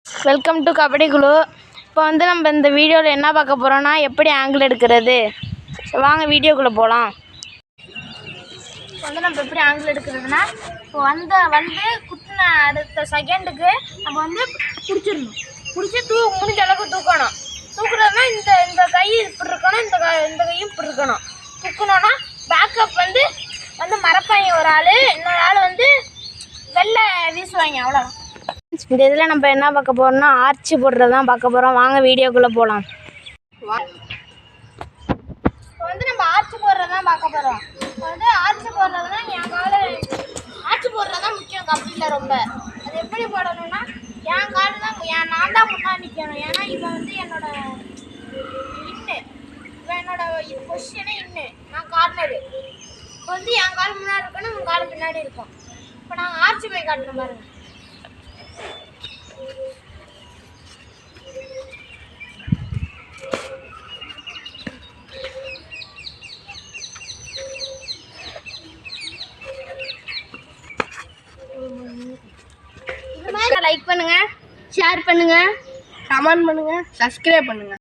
Welcome to kabaddi குழு. இப்போ வந்து நம்ம இந்த வீடியோவில் என்ன பார்க்க போகிறோன்னா எப்படி ஆங்கிள் எடுக்கிறது. வாங்க வீடியோக்குள்ளே போகலாம். இப்போ வந்து நம்ம எப்படி ஆங்கிள் எடுக்கிறதுனா, இப்போ வந்து குத்தின அடுத்த செகண்டுக்கு நம்ம வந்து பிடிச்சிடணும். பிடிச்சி முடிஞ்ச அளவுக்கு தூக்கணும். தூக்குறதுனா இந்த கை இப்படி இருக்கணும், இந்த கையும் இப்படி இருக்கணும். தூக்கணும்னா பேக்கப் வந்து மரப்பாங்க ஒரு ஆள், இன்னொரு ஆள் வந்து வெளில வீசுவாங்க. அவ்வளோதான். இந்த இதில் நம்ம என்ன பார்க்க போகிறோம்னா ஆர்ச்சி போடுறது தான் பார்க்க போகிறோம். வாங்க வீடியோக்குள்ளே போகலாம். இப்போ வந்து நம்ம ஆர்ச்சி போடுறது தான் பார்க்க போகிறோம். இப்போ வந்து ஆர்ச்சி போடுறதுனா என் காலை ஆர்ச்சி போடுறது தான் முக்கியம் கபடியில் ரொம்ப. அது எப்படி போடணும்னா என் கால் தான் நான் தான் முன்னாடி நிற்கணும். ஏன்னா இவன் வந்து என்னோட இன்னு, இவன் என்னோட பொசிஷனே இன்னு, நான் கார்னரு. இப்போ வந்து என் கால் முன்னாடி இருக்கணும், உன் கால் பின்னாடி இருக்கும். இப்போ நாங்கள் ஆர்ச்சி போய் காட்டுறோம் பாருங்க. லைக் பண்ணுங்க, ஷேர் பண்ணுங்க, கமெண்ட் பண்ணுங்க, சப்ஸ்கிரைப் பண்ணுங்க.